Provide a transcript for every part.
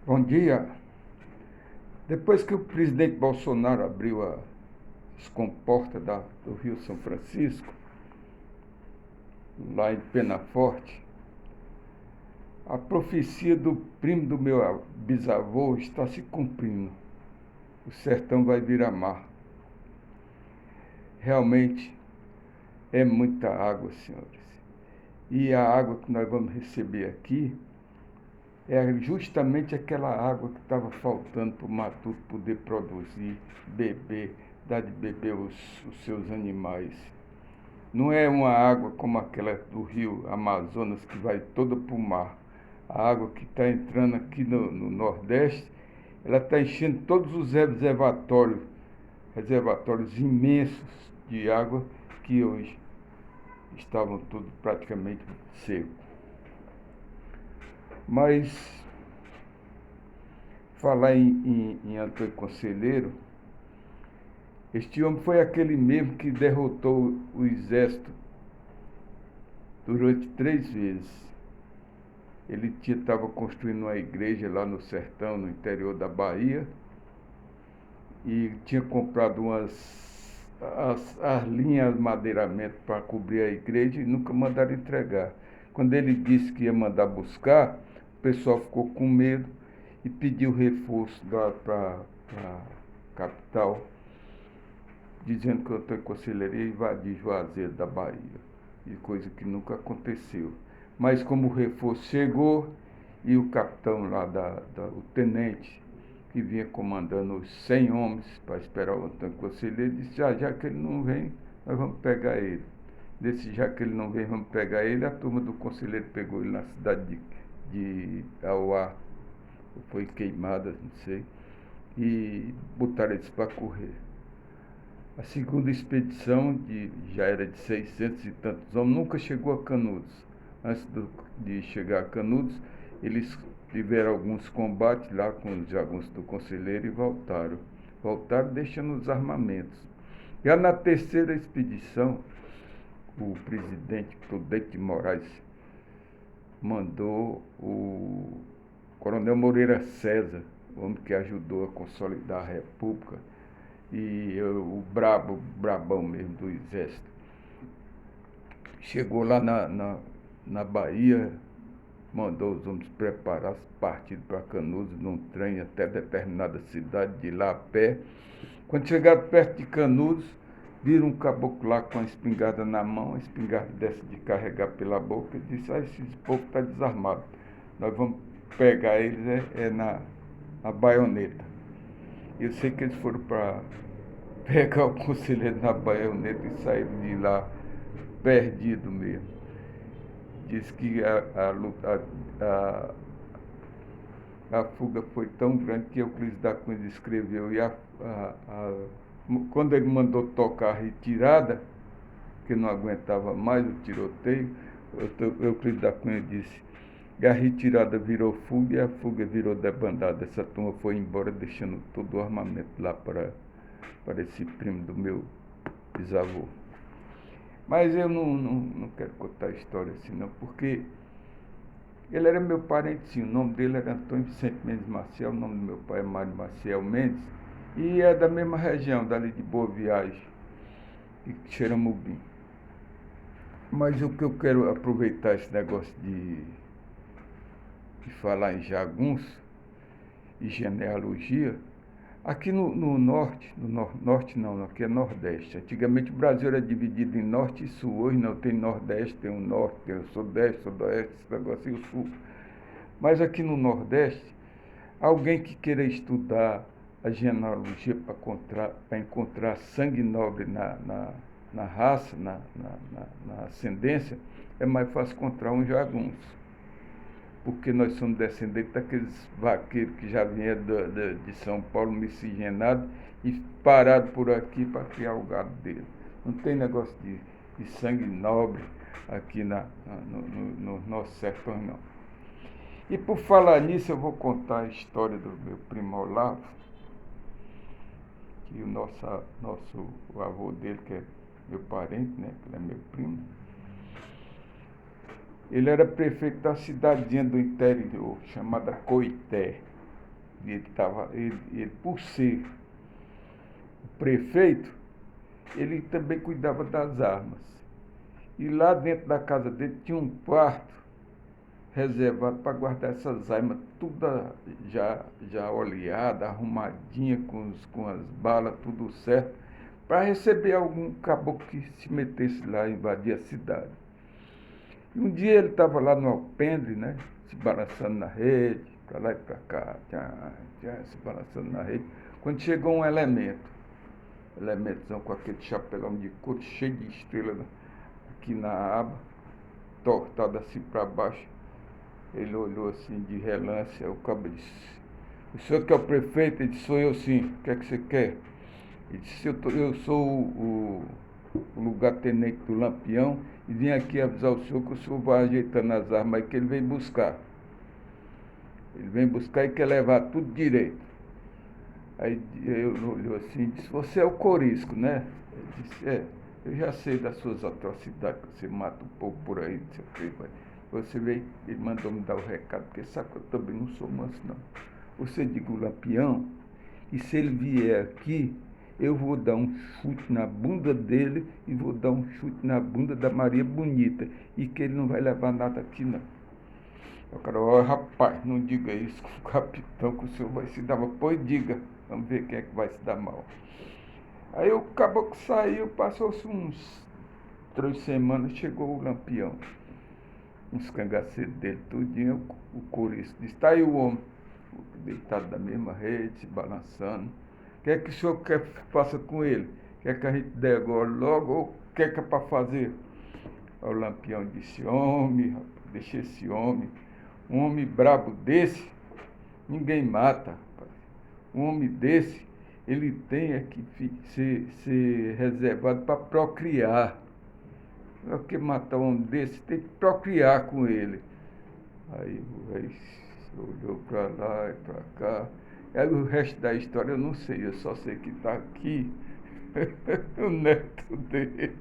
Bom dia. Depois que o presidente Bolsonaro abriu as comportas do Rio São Francisco, lá em Penaforte, a profecia do primo do meu bisavô está se cumprindo. O sertão vai virar mar. Realmente é muita água, senhores. E a água que nós vamos receber aqui é justamente aquela água que estava faltando para o matuto poder produzir, beber, dar de beber os seus animais. Não é uma água como aquela do rio Amazonas que vai toda para o mar. A água que está entrando aqui no Nordeste, ela está enchendo todos os reservatórios imensos de água que hoje estavam tudo praticamente secos. Mas falar em Antônio Conselheiro, este homem foi aquele mesmo que derrotou o exército durante 3 vezes. Ele estava construindo uma igreja lá no sertão, no interior da Bahia, e tinha comprado as linhas de madeiramento para cobrir a igreja e nunca mandaram entregar. Quando ele disse que ia mandar buscar, o pessoal ficou com medo e pediu reforço lá para a capital, dizendo que o Antônio Conselheiro ia invadir Juazeiro da Bahia, e coisa que nunca aconteceu. Mas como o reforço chegou, e o capitão lá, o tenente, que vinha comandando os 100 homens para esperar o Antônio Conselheiro, disse, já que ele não vem, nós vamos pegar ele. Desse já que ele não vem, vamos pegar ele, a turma do conselheiro pegou ele na cidade de Auá, foi queimada, não sei, e botaram eles para correr. A segunda expedição, já era de 600 e tantos homens, nunca chegou a Canudos. Antes de chegar a Canudos, eles tiveram alguns combates lá com os jagunços do conselheiro e voltaram. Voltaram deixando os armamentos. Já na terceira expedição, o presidente Prudente de Moraes mandou o coronel Moreira César, o homem que ajudou a consolidar a República, e o brabão mesmo do exército. Chegou lá na Bahia, mandou os homens preparar, partido para Canudos, num trem até determinada cidade, de lá a pé. Quando chegaram perto de Canudos, viram um caboclo lá com a espingarda na mão, a espingarda dessa de carregar pela boca, e disse, esse povo está desarmado, nós vamos pegar eles na baioneta. Eu sei que eles foram para pegar o conselheiro na baioneta e saíram de lá perdido mesmo. Diz que a fuga foi tão grande que Euclides da Cunha escreveu, quando ele mandou tocar a retirada, que não aguentava mais o tiroteio, Euclides da Cunha disse, e a retirada virou fuga e a fuga virou debandada. Essa turma foi embora deixando todo o armamento lá para esse primo do meu bisavô. Mas eu não quero contar a história assim não, porque ele era meu parente, sim. O nome dele era Antônio Vicente Mendes Maciel, o nome do meu pai é Mário Maciel Mendes, e é da mesma região, dali de Boa Viagem, de Xeramubim. Mas o que eu quero aproveitar esse negócio de falar em jagunço e genealogia, aqui no norte, norte não, aqui é nordeste. Antigamente o Brasil era dividido em norte e sul, hoje não, tem nordeste, tem o norte, tem o sudeste, sudoeste, esse negócio e o sul. Mas aqui no nordeste, alguém que queira estudar a genealogia para encontrar sangue nobre na raça, na ascendência, é mais fácil encontrar um jagunço, porque nós somos descendentes daqueles vaqueiros que já vinham de São Paulo miscigenados e parados por aqui para criar o gado dele. Não tem negócio de sangue nobre aqui no nosso sertão, não. E por falar nisso, eu vou contar a história do meu primo Olavo, que o avô dele, que é meu parente, né, que ele é meu primo, ele era prefeito da cidadezinha do interior, chamada Coité. Ele, por ser o prefeito, ele também cuidava das armas. E lá dentro da casa dele tinha um quarto reservado para guardar essas armas, toda já oleada, arrumadinha, com as balas, tudo certo, para receber algum caboclo que se metesse lá e invadir a cidade. E um dia ele estava lá no alpendre, né, se balançando na rede, para lá e para cá, se balançando na rede, quando chegou um elementozão com aquele chapelão de couro cheio de estrela aqui na aba, tortado assim para baixo. Ele olhou assim de relance, aí o cabo disse: "O senhor que é o prefeito?" Ele disse: "Sou eu sim, o que é que você quer?" Ele disse: "Eu sou o lugar-tenente do Lampião e vim aqui avisar o senhor que o senhor vai ajeitando as armas aí que ele vem buscar. Ele vem buscar e quer levar tudo direito." Aí ele olhou assim e disse: "Você é o Corisco, né?" Ele disse: "É, eu já sei das suas atrocidades, que você mata o povo por aí, não sei o que, mas você veio." Ele mandou me dar o recado, porque sabe que eu também não sou manso, não. "Você diga o Lampião, e se ele vier aqui, eu vou dar um chute na bunda dele e vou dar um chute na bunda da Maria Bonita, e que ele não vai levar nada aqui, não." O cara: "Ó, rapaz, não diga isso com o capitão, que o senhor vai se dar mal." "Pois diga, vamos ver quem é que vai se dar mal." Aí o caboclo saiu, passou-se uns 3 semanas, chegou o Lampião, uns cangaceiros dele, tudinho, o Corisco disse: "Está aí o homem, deitado na mesma rede, se balançando. O que é que o senhor quer que faça com ele? Quer que a gente dê agora logo, ou o que é para fazer?" Aí o Lampião disse: "Homem, rapaz, deixa esse homem. Um homem brabo desse, ninguém mata, rapaz. Um homem desse, ele tem que ser reservado para procriar. Para que matar um homem desse, tem que procriar com ele." Aí o rei olhou para lá e para cá. Aí o resto da história eu não sei, eu só sei que está aqui o neto dele.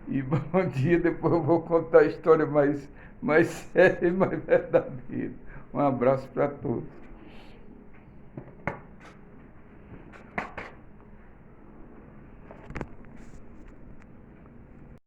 E bom dia, depois eu vou contar a história mais séria e mais verdadeira. Um abraço para todos.